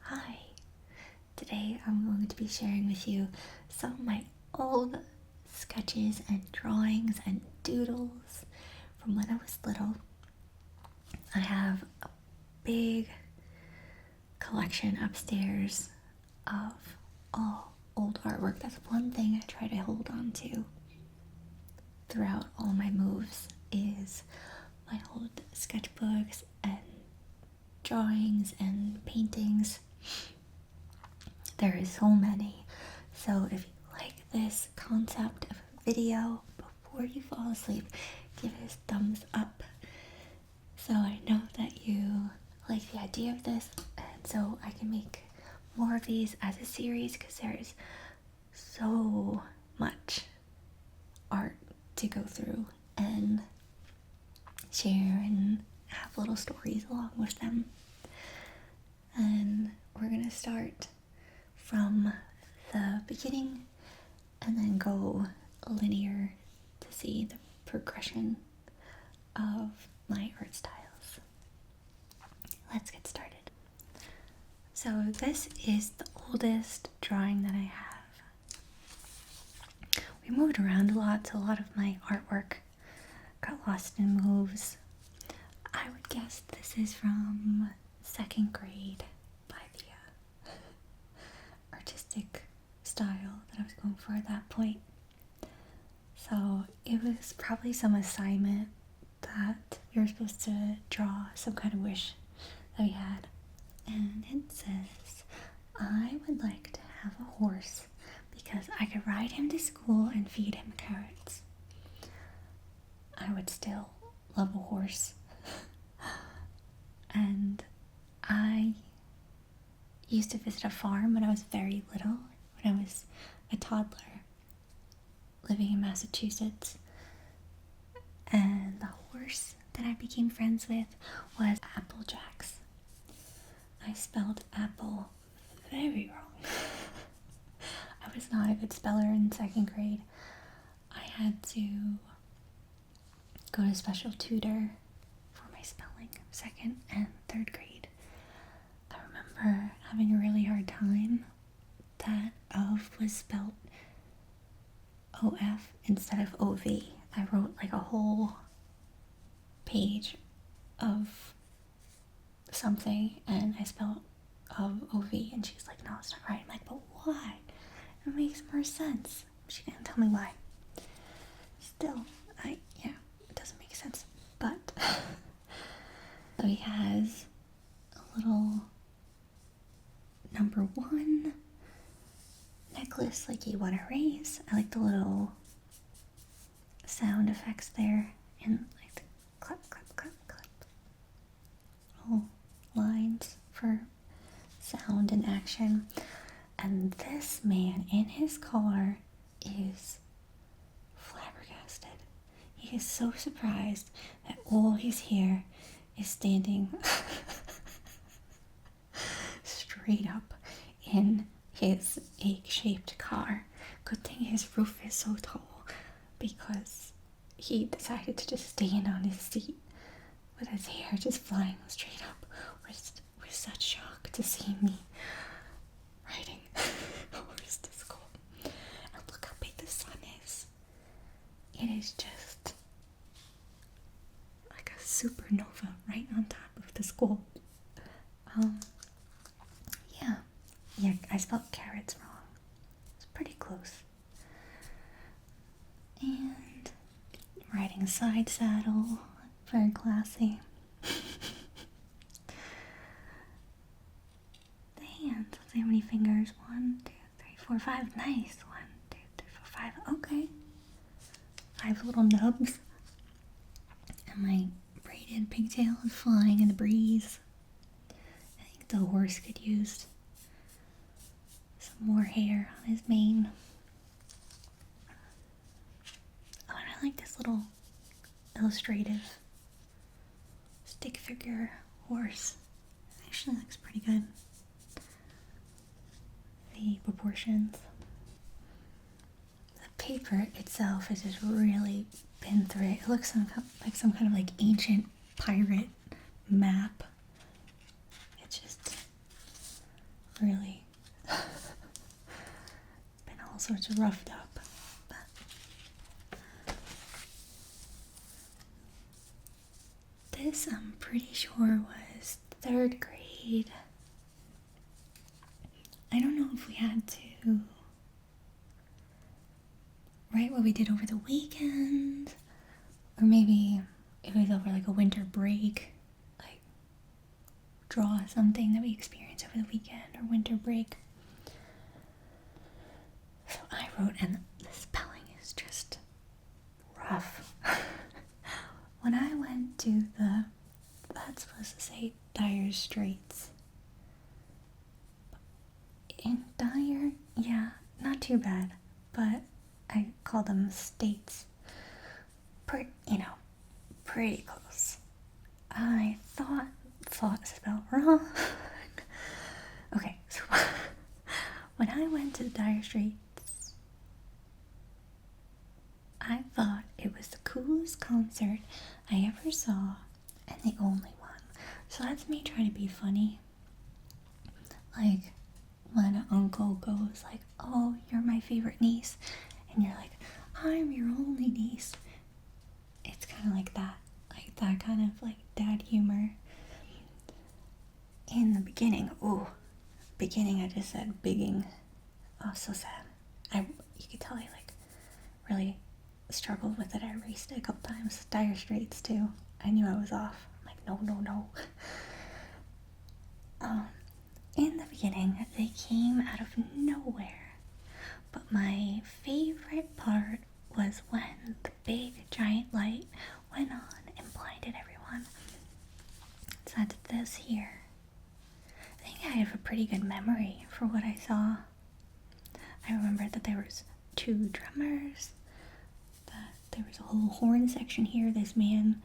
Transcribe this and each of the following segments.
Hi, today I'm going to be sharing with you some of my old sketches and drawings and doodles from when I was little. I have a big collection upstairs of all old artwork. That's one thing I try to hold on to throughout all my moves is my old sketchbooks and drawings and paintings. There is so many. So if you like this concept of a video before you fall asleep, give it a thumbs up so I know that you like the idea of this, and so I can make more of these as a series, because there is so much art to go through and share and have little stories along with them. And we're gonna start from the beginning and then go linear to see the progression of my art styles. Let's get started. So this is the oldest drawing that I have. We moved around a lot, so a lot of my artwork got lost in moves. I would guess this is from 2nd grade by the artistic style that I was going for at that point. So it was probably some assignment that we were supposed to draw some kind of wish that we had. And it says, I would like to have a horse because I could ride him to school and feed him carrots. I would still love a horse. And I used to visit a farm when I was very little, when I was a toddler, living in Massachusetts. And the horse that I became friends with was Applejacks. I spelled apple very wrong. I was not a good speller in 2nd grade. I had to go to special tutor for my spelling, 2nd and 3rd grade. I remember having a really hard time that of was spelled OF instead of OV. I wrote like a whole page of something and I spelled of OV, and she's like, no, it's not right. I'm like, but why? It makes more sense. She didn't tell me why. Still, it doesn't make sense. But so he has a little number 1 necklace like you want to raise. I like the little sound effects there, and like the clap, clap, clap, clap. Little lines for sound and action. And this man in his car is flabbergasted. He is so surprised that all his hair is standing straight up in his egg-shaped car. Good thing his roof is so tall, because he decided to just stand on his seat with his hair just flying straight up. We're such shock to see me riding a horse to school. And look how big the sun is. It is just like a supernova right on top of the school. Yeah, I spelled carrots wrong. It's pretty close. And riding a side saddle, very classy. The hands, let's see how many fingers. 1, 2, 3, 4, 5. Nice. 1, 2, 3, 4, 5. Okay. 5 little nubs. And my braided pigtail is flying in the breeze. I think the horse could use some more hair on his mane. Oh, and I like this little illustrative stick figure horse. It actually looks pretty good. The proportions. The paper itself is just really been through it. It looks like some kind of like ancient pirate map. It's just really been all sorts of roughed up. But this, I'm pretty sure, was 3rd grade. I don't know if we had to write what we did over the weekend, or maybe it was over like a winter break, like draw something that we experienced over the weekend or winter break. So I wrote, and the spelling is just rough. When I went to that's supposed to say Dire Straits. In Dire, yeah, not too bad, but I call them states. Pretty close. I thought spelled wrong. Okay, so when I went to the Dire Straits, I thought it was the coolest concert I ever saw and the only one. So that's me trying to be funny. Like when an uncle goes like, "Oh, you're my favorite niece," and you're like, "I'm your only niece." It's kind of like that kind of like dad humor. In the beginning, I just said bigging. Oh, so sad. You could tell I like really struggled with it. I erased it a couple times. Dire Straits too. I knew I was off. I'm like, no. In the beginning, they came out of nowhere. But my favorite part was when the big giant light went on and blinded everyone. So that's this here. I think I have a pretty good memory for what I saw. I remember that there was 2 drummers, that there was a whole horn section here. This man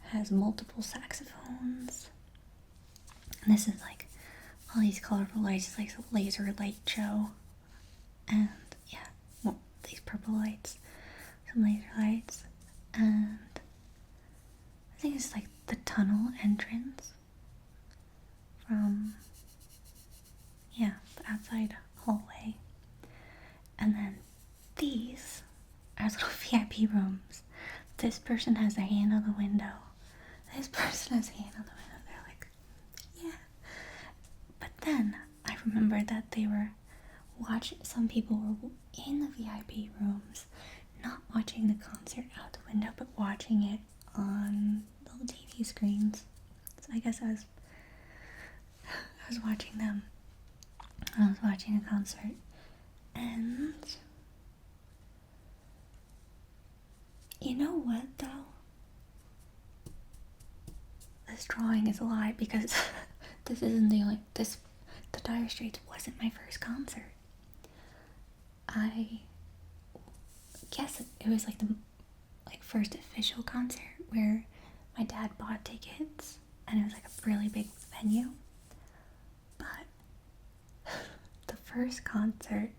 has multiple saxophones. And this is like all these colorful lights. It's like a laser light show. And yeah, well, these purple lights, some laser lights, and I think it's like the tunnel entrance from, the outside hallway. And then these are little VIP rooms. This person has their hand on the window. This person has a hand on the window. They're like, yeah. But then I remember that they were some people were in the VIP rooms, not watching the concert out the window, but watching it on little TV screens. So I guess I was watching them. I was watching a concert, and you know what though? This drawing is a lie, because this isn't the Dire Straits wasn't my first concert. I guess it was like the first official concert where my dad bought tickets, and it was like a really big venue. But the first concert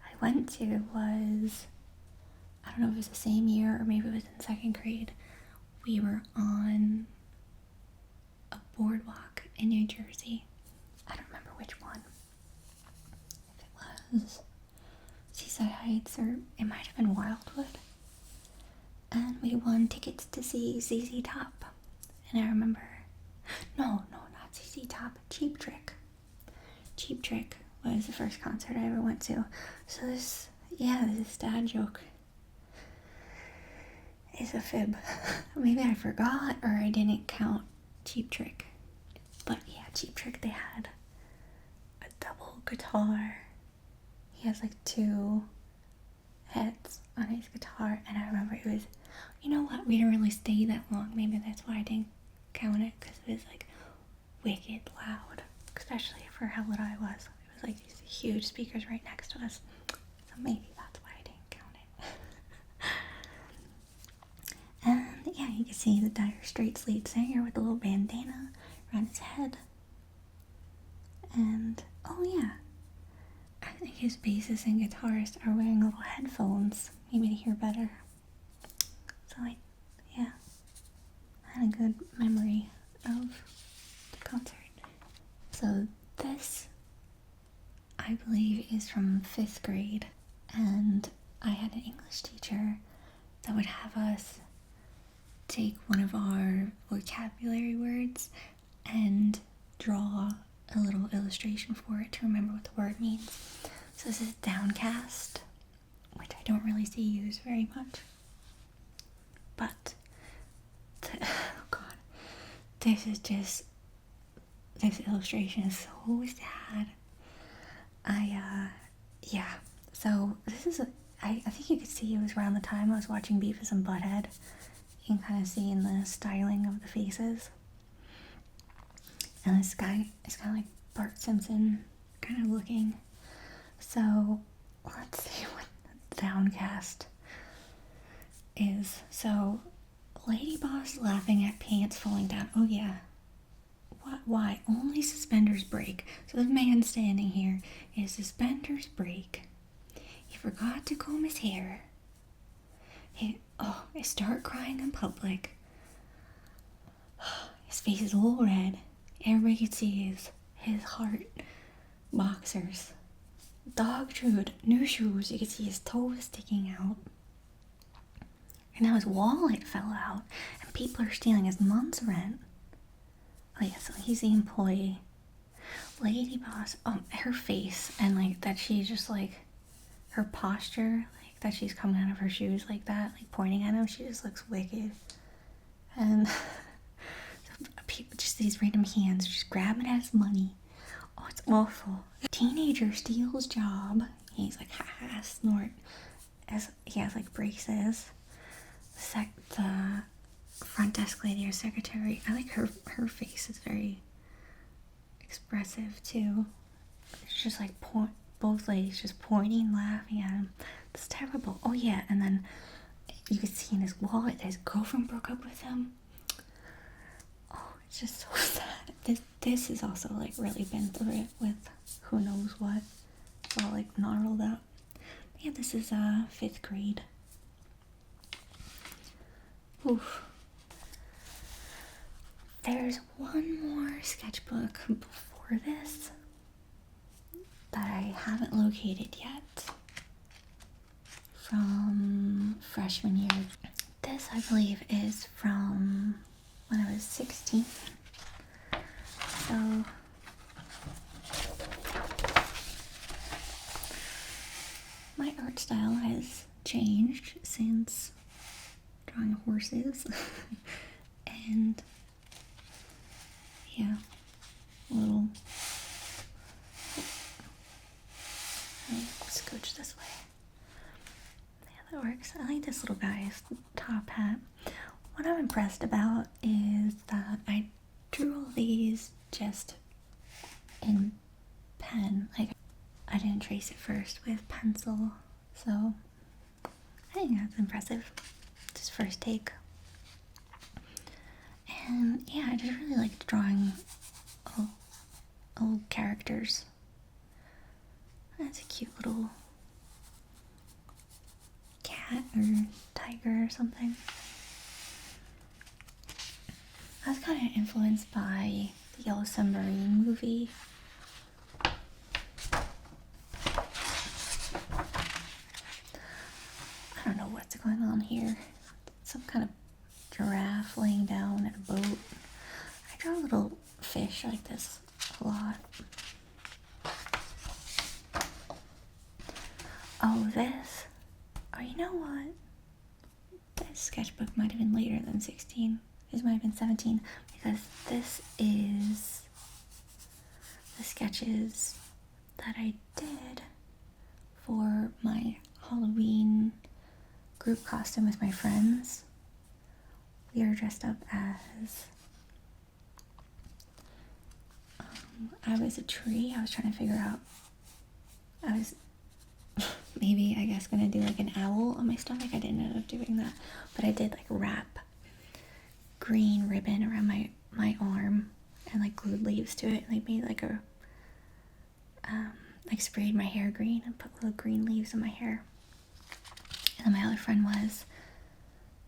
I went to was, I don't know if it was the same year or maybe it was in 2nd grade. We were on a boardwalk in New Jersey. I don't remember which one. If it was Seaside Heights, or it might have been Wildwood. And we won tickets to see ZZ Top. And I remember, no, not ZZ Top, Cheap Trick. Cheap Trick was the first concert I ever went to. So this dad joke is a fib. Maybe I forgot, or I didn't count Cheap Trick. But yeah, Cheap Trick, they had a double guitar. He has like 2 heads on his guitar, and I remember it was, you know what, we didn't really stay that long. Maybe that's why I didn't count it, because it was like wicked loud, especially for how little I was. It was like these huge speakers right next to us, so maybe that's why I didn't count it. And yeah, you can see the Dire Straits lead singer with a little bandana around his head. And oh yeah, I think his bassist and guitarist are wearing little headphones, maybe to hear better. So I had a good memory of the concert. So this from 5th grade, and I had an English teacher that would have us take one of our vocabulary words and draw a little illustration for it to remember what the word means. So this is downcast, which I don't really see used very much. But, oh god, this illustration is so sad. Yeah, so this is, I think you could see it was around the time I was watching Beavis and Butthead. You can kind of see in the styling of the faces. And this guy is kind of like Bart Simpson kind of looking. So let's see what downcast is. So Lady Boss laughing at pants falling down. Oh yeah. What? Why? Only suspenders break. So the man standing here, his suspenders break. He forgot to comb his hair. He start crying in public. His face is all red. Everybody can see his heart. Boxers. Dog food. New shoes. You can see his toes sticking out. And now his wallet fell out. And people are stealing his month's rent. Oh yeah, so he's the employee. Lady Boss. Her face. And like that she just like, her posture. Like that she's coming out of her shoes like that. Like pointing at him. She just looks wicked. And people, just these random hands just grabbing at his money. Oh, it's awful. Teenager steals job. He's like, ha, snort. As he has like braces. The front desk lady or secretary, I like her face is very expressive too. It's just like both ladies just pointing, laughing at him. It's terrible. Oh yeah, and then you could see in his wallet that his girlfriend broke up with him. Oh, it's just so sad. This is also like really been through it with who knows what. It's all like gnarled up. But yeah, this is 5th grade. Oof. There's one more sketchbook before this that I haven't located yet from freshman year. This, I believe, is from when I was 16. So my art style has changed since drawing horses. And yeah, a little, scooch this way. Yeah, that works. I like this little guy's top hat. What I'm impressed about is that I drew all these just in pen. Like, I didn't trace it first with pencil, so I think that's impressive. Just first take. And yeah, I just really liked drawing old characters. That's a cute little cat or tiger or something. I was kind of influenced by the Yellow Submarine movie. I don't know what's going on here. Some kind of giraffe laying down at a boat. I draw little fish like this a lot. Oh, this. Oh, you know what? This sketchbook might have been later than 16. This might have been 17, because this is the sketches that I did for my Halloween group costume with my friends. We were dressed up as, I was a tree. I was trying to figure out, I was maybe, I guess, gonna do like an owl on my stomach. I didn't end up doing that, but I did like wrap green ribbon around my arm and like glued leaves to it, and like made like a, like sprayed my hair green and put little green leaves in my hair. And then my other friend was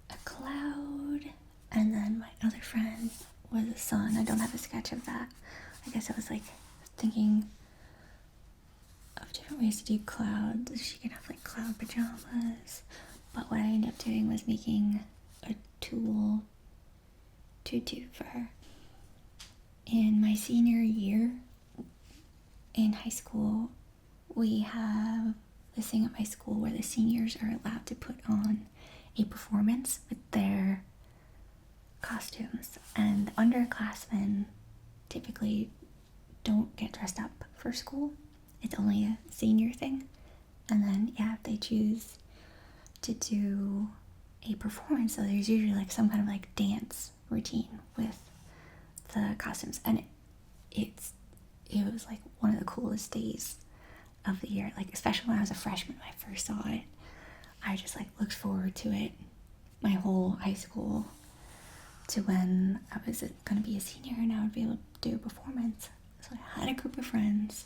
a cloud, and then my other friend was a sun. I don't have a sketch of that. I guess I was like thinking of different ways to do clouds. She can have like cloud pajamas. But what I ended up doing was making a tulle tutu for her. In my senior year in high school, we have this thing at my school where the seniors are allowed to put on a performance with their costumes, and the underclassmen typically don't get dressed up for school. It's only a senior thing. And then if they choose to do a performance, so there's usually like some kind of like dance routine with the costumes, and it was like one of the coolest days of the year, like especially when I was a freshman when I first saw it. I just like looked forward to it my whole high school, to when I was going to be a senior and I would be able to do a performance. So I had a group of friends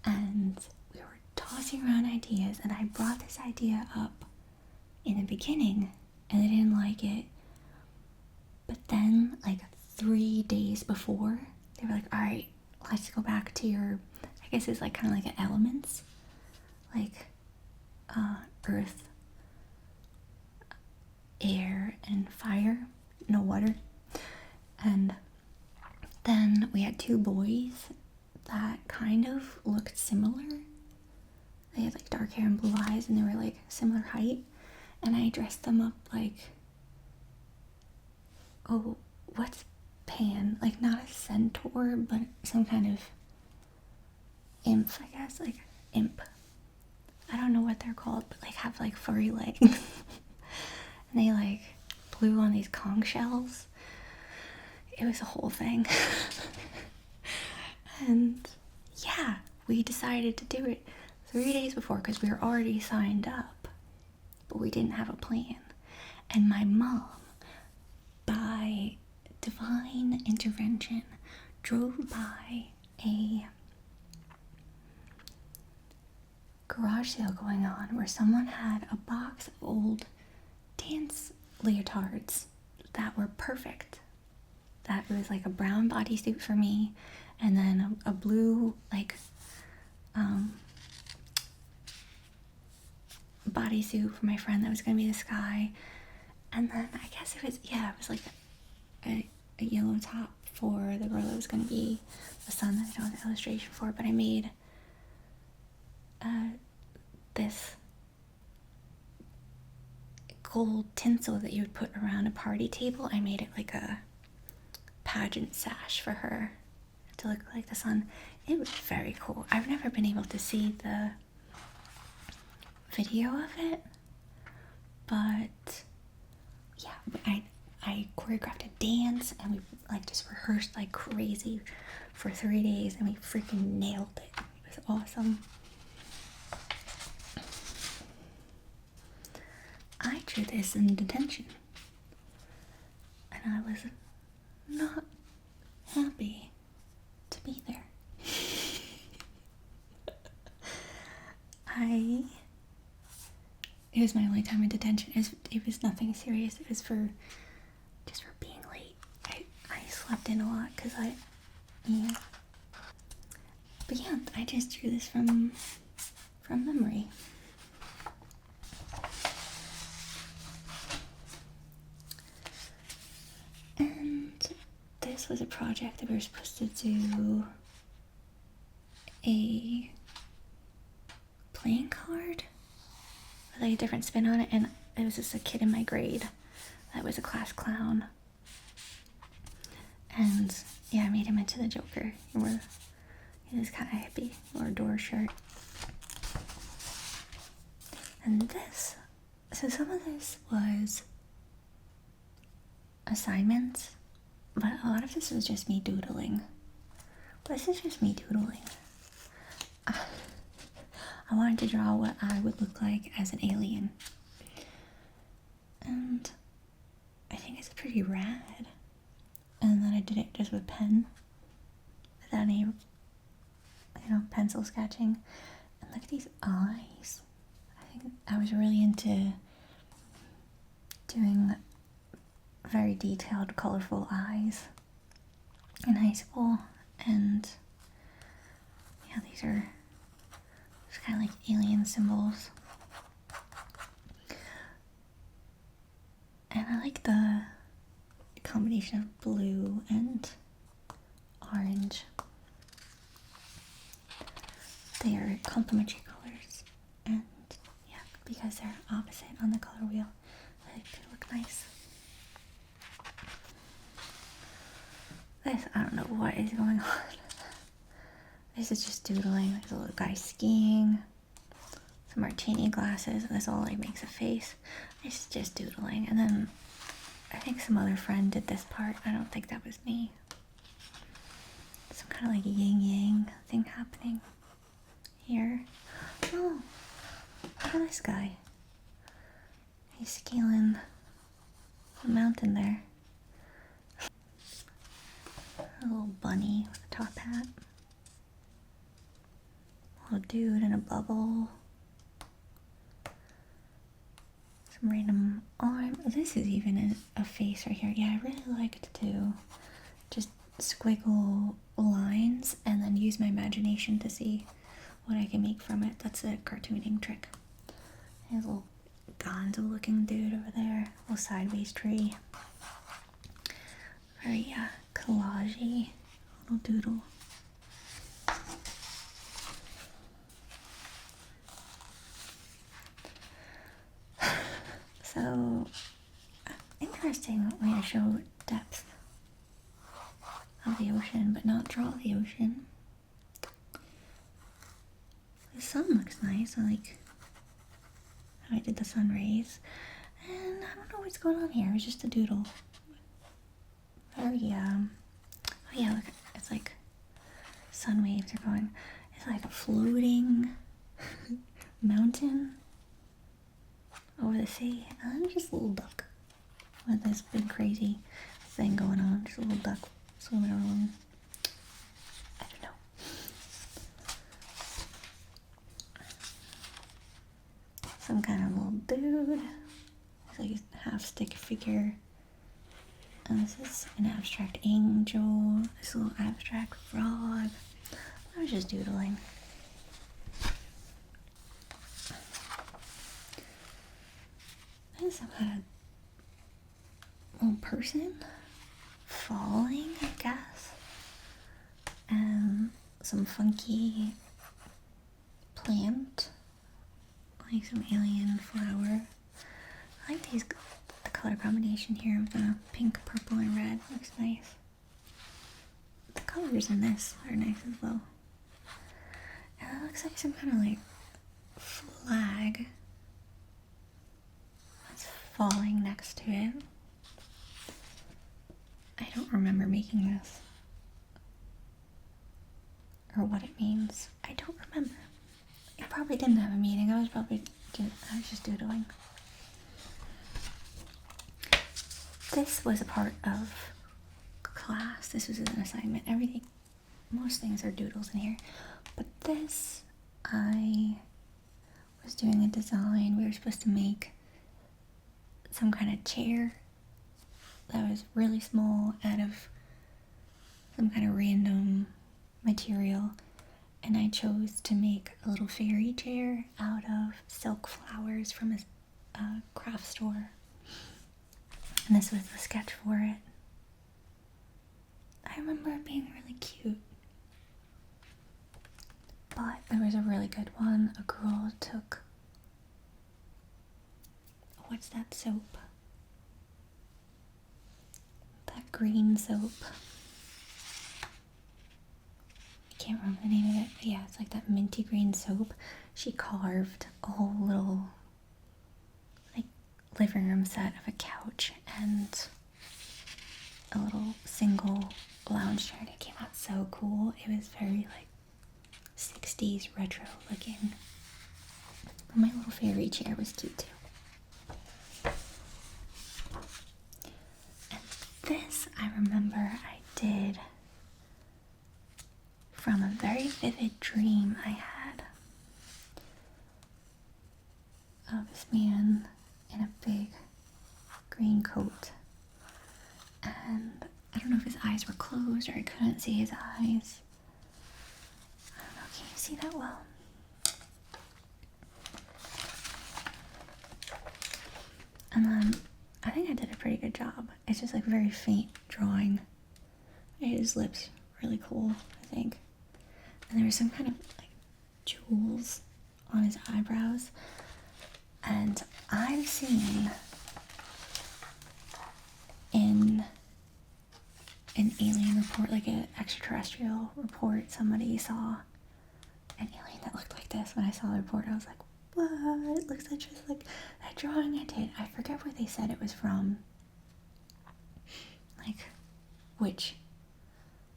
and we were tossing around ideas, and I brought this idea up in the beginning and they didn't like it. But then like 3 days before, they were like, all right, let's go back to your, I guess it's like kind of like an elements, like earth, air, and fire, no water. And then we had 2 boys that kind of looked similar. They had like dark hair and blue eyes, and they were like similar height. And I dressed them up like, oh, what's Pan? Like not a centaur, but some kind of imp, I guess, like imp. I don't know what they're called, but like have like furry legs. And they like blew on these conch shells. It was a whole thing. And yeah, we decided to do it 3 days before because we were already signed up, but we didn't have a plan. And my mom, by divine intervention, drove by a garage sale going on where someone had a box of old dance leotards that were perfect. That was like a brown bodysuit for me, and then a blue like bodysuit for my friend that was gonna be the sky, and then I guess it was like a yellow top for the girl that was gonna be the sun that I don't have the illustration for. But I made this gold tinsel that you would put around a party table. I made it like a pageant sash for her to look like the sun. It was very cool. I've never been able to see the video of it, but yeah, I choreographed a dance and we like just rehearsed like crazy for 3 days, and we freaking nailed it. It was awesome. I drew this in detention, and I was not happy to be there. It was my only time in detention. It was nothing serious. It was just for being late. I slept in a lot because But yeah, I just drew this from memory. And this was a project that we were supposed to do a playing card with like a different spin on it, and it was just a kid in my grade that was a class clown. And yeah, I made him into the Joker. He was kind of hippie, wore a door shirt. And so some of this was assignments, but a lot of this was just me doodling. This is just me doodling. I wanted to draw what I would look like as an alien. And I think it's pretty rad. And then I did it just with pen, without any, pencil sketching. And look at these eyes. I think I was really into doing very detailed, colorful eyes in high school. And yeah, these are It's kind of like alien symbols. And I like the combination of blue and orange. They are complementary colors, and yeah, because they're opposite on the color wheel, I think they look nice. This, I don't know what is going on. This is just doodling. There's a little guy skiing, some martini glasses, and this all like makes a face. It's just doodling. And then I think some other friend did this part. I don't think that was me. Some kind of like yin yang thing happening here. Oh, look at this guy. He's scaling the mountain there. A little bunny with a top hat. A little dude in a bubble. Some random arm. This is even a face right here. Yeah, I really liked to just squiggle lines and then use my imagination to see what I can make from it. That's a cartooning trick. There's a little gonzo looking dude over there. A little sideways tree. Very collage-y little doodle. So, interesting way to show depth of the ocean, but not draw the ocean. The sun looks nice. I like how I did the sun rays. And I don't know what's going on here. It's just a doodle. Very, oh yeah, look, it's like sun waves are going. It's like a floating mountain over the sea. And then just a little duck with this big crazy thing going on. Just a little duck swimming around. I don't know. Some kind of little dude. It's like a half stick figure. And this is an abstract angel. This little abstract frog. I was just doodling. This is some kind of little person falling, I guess. And some funky plant. Like some alien flower. I like these, the color combination here of the pink, purple, and red. Looks nice. The colors in this are nice as well. And it looks like some kind of like flag that's falling next to it. I don't remember making this. Or what it means. I don't remember. I probably didn't have a meeting. I was just doodling. This was a part of class. This was an assignment. Everything, most things are doodles in here. But this, I was doing a design. We were supposed to make some kind of chair that was really small out of some kind of random material. And I chose to make a little fairy chair out of silk flowers from a craft store. And this was the sketch for it. I remember it being really cute. But there was a really good one. A girl took, what's that soap? That green soap. I can't remember the name of it, but yeah, it's like that minty green soap. She carved a whole little like living room set of a couch and a little single lounge chair, and it came out so cool. It was very like 60s retro looking. But my little fairy chair was cute too. And this I remember I did from a very vivid dream I had of this man in a big green coat. And I don't know if his eyes were closed or I couldn't see his eyes. I don't know, can you see that well? And then I think I did a pretty good job. It's just like very faint drawing. His lips really cool, I think. And there was some kind of like jewels on his eyebrows. And I've seen in an alien report, like an extraterrestrial report, somebody saw an alien that looked like this. When I saw the report, I was like, what? It looks like just like that drawing I did. I forget where they said it was from. Like, which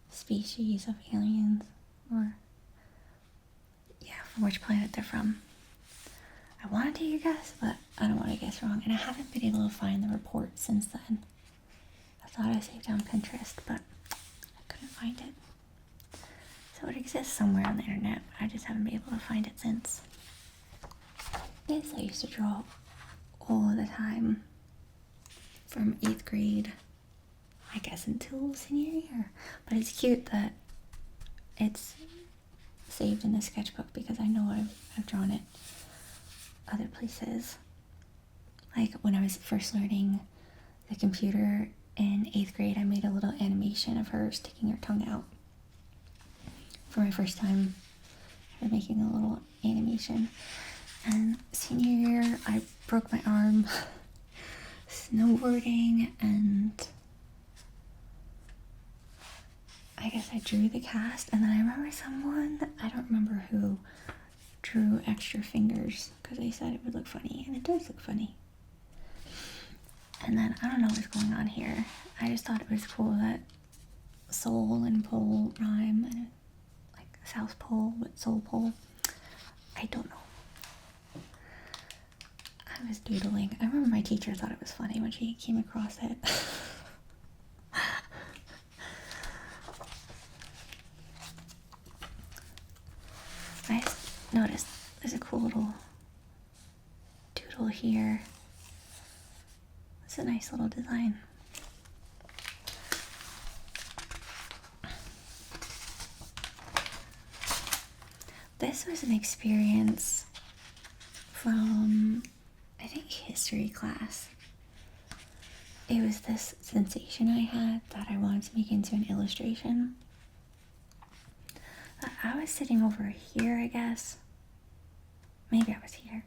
species of aliens, or yeah, from which planet they're from. I want to take a guess, but I don't want to guess wrong, and I haven't been able to find the report since then. I thought I saved it on Pinterest, but I couldn't find it. So it exists somewhere on the internet, but I just haven't been able to find it since. This I used to draw all the time from 8th grade, I guess, until senior year. But it's cute that it's saved in the sketchbook because I know I've drawn it other places. Like when I was first learning the computer in 8th grade, I made a little animation of her sticking her tongue out. For my first time ever making a little animation. And senior year, I broke my arm snowboarding, and I guess I drew the cast, and then I remember someone, I don't remember who, drew extra fingers because they said it would look funny, and it does look funny. And then I don't know what's going on here. I just thought it was cool that soul and pole rhyme, and like South Pole with soul pole. I don't know. I was doodling. I remember my teacher thought it was funny when she came across it. I just noticed there's a cool little doodle here. It's a nice little design. This was an experience from, I think, history class. It was this sensation I had that I wanted to make into an illustration. I was sitting over here, I guess. Maybe I was here.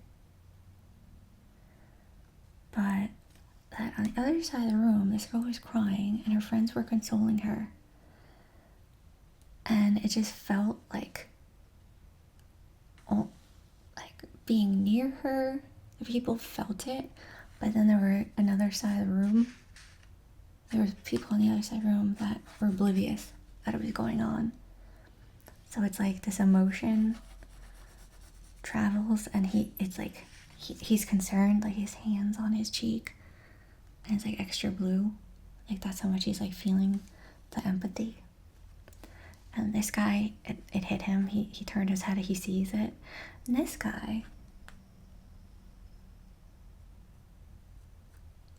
But that on the other side of the room, this girl was crying and her friends were consoling her. And it just felt like, being near her, the people felt it, but then there were another side of the room. There was people on the other side of the room that were oblivious that it was going on. So it's like this emotion travels, and he's concerned, like his hand's on his cheek, and it's like extra blue. Like that's how much he's like feeling the empathy. And this guy, it hit him. He turned his head, he sees it. And this guy,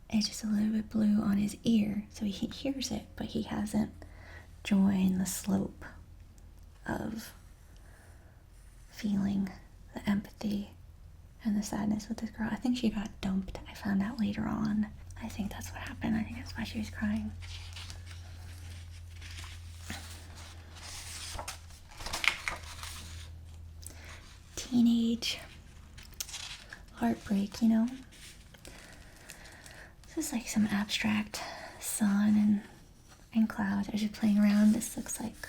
it's just a little bit blue on his ear, so he hears it, but he hasn't joined the slope of feeling the empathy and the sadness with this girl. I think she got dumped. I found out later on. I think that's what happened. I think that's why she was crying. Teenage heartbreak, you know? This is like some abstract sun and clouds. I was just playing around. This looks like,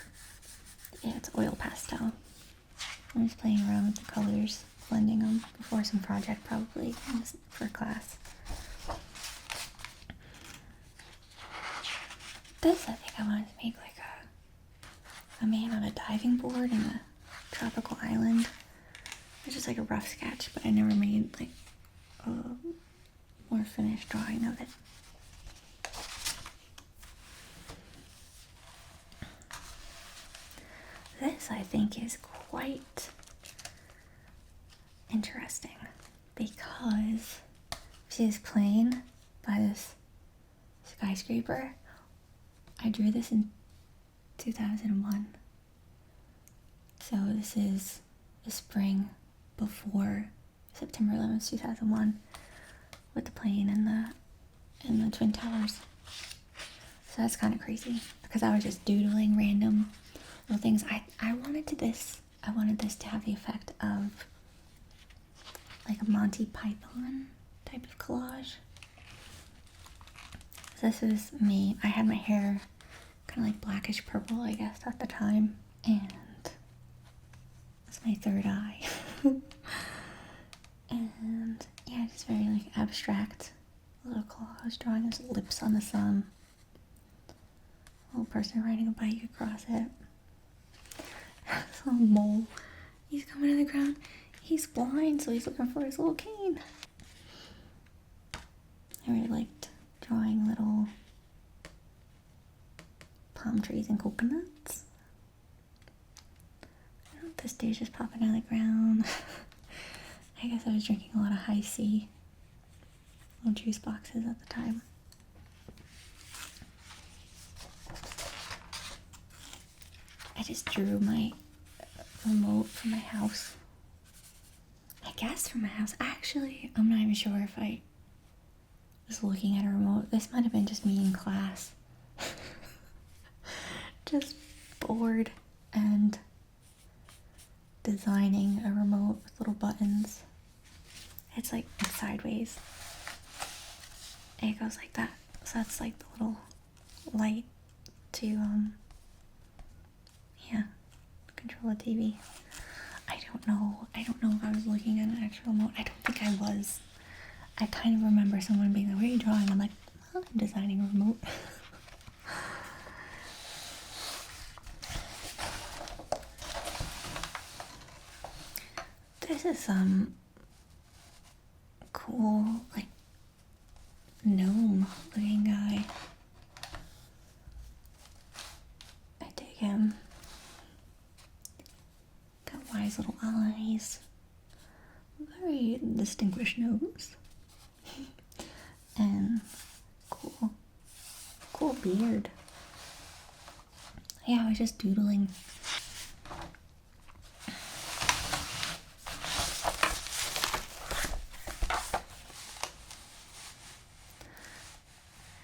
yeah, it's oil pastel. I'm just playing around with the colors, blending them before some project probably for class. This, I think I wanted to make like a man on a diving board in a tropical island. It's just like a rough sketch, but I never made like a more finished drawing of it. This, I think, is quite interesting because see this plane by this skyscraper? I drew this in 2001. So this is the spring before September 11th, 2001, with the plane and the Twin Towers. So that's kind of crazy because I was just doodling random little things. I wanted this to have the effect of like a Monty Python type of collage. So this is me. I had my hair kind of like blackish purple, I guess, at the time, and that's my third eye. And yeah, just very like abstract little collage drawing. There's lips on the sun. A little person riding a bike across it. This little mole. He's coming to the ground. He's blind, so he's looking for his little cane. I really liked drawing little palm trees and coconuts. The stage is popping out of the ground. I guess I was drinking a lot of high C little juice boxes at the time. I just drew my remote from my house. I guess from my house. Actually, I'm not even sure if I was looking at a remote. This might have been just me in class. Just bored and designing a remote with little buttons. It's like sideways. And it goes like that. So that's like the little light to control the TV. I don't know if I was looking at an actual remote. I don't think I was. I kind of remember someone being like, "What are you drawing?" I'm like, "I'm designing a remote." This is some cool, like, gnome looking guy. I dig him. Got wise little eyes. Very distinguished nose. And cool beard. Yeah, I was just doodling.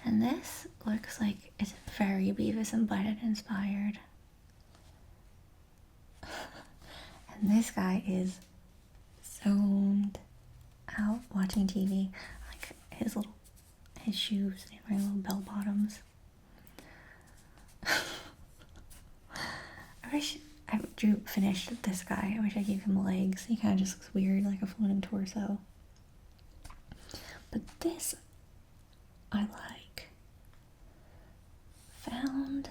And this looks like it's very Beavis and Butthead inspired. And this guy is zoned out watching TV. Like his shoes, they wear little bell bottoms. I wish I finished this guy. I wish I gave him legs. He kind of just looks weird, like a floating torso. But this I like. Found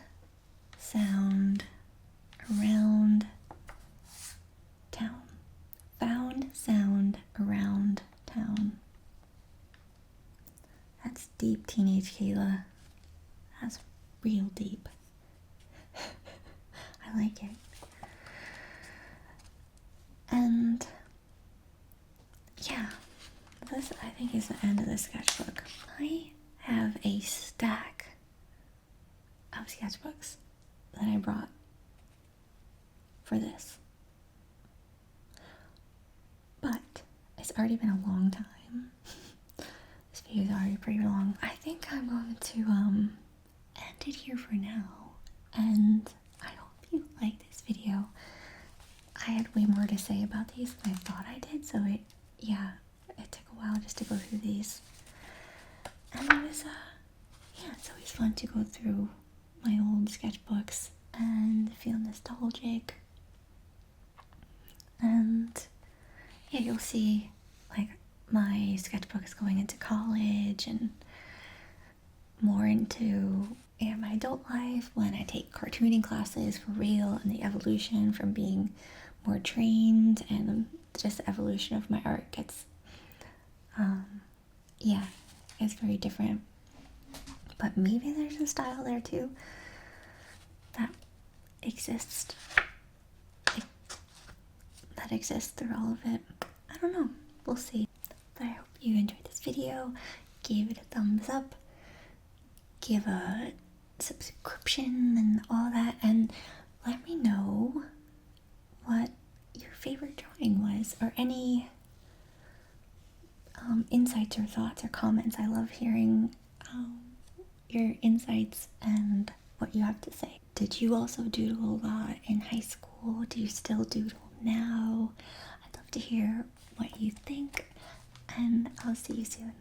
sound around town. Found sound around town. That's deep, teenage Kayla. That's real deep. I like it. And yeah, this I think is the end of the sketchbook. I have a stack of sketchbooks that I brought for this. But it's already been a long time. This video is already pretty long. I think I'm going to end it here for now. And I hope you like this video. I had way more to say about these than I thought I did, so it took a while just to go through these. And it was it's always fun to go through my old sketchbooks and feel nostalgic. And yeah, you'll see like my sketchbooks going into college and more into my adult life when I take cartooning classes for real, and the evolution from being more trained and just the evolution of my art gets it's very different. But maybe there's a style there too that exists through all of it. I don't know. We'll see. But I hope you enjoyed this video. Give it a thumbs up. Give a subscription and all that. And let me know what your favorite drawing was, or any insights or thoughts or comments. I love hearing your insights and what you have to say. Did you also doodle a lot in high school? Do you still doodle now? I'd love to hear what you think, and I'll see you soon.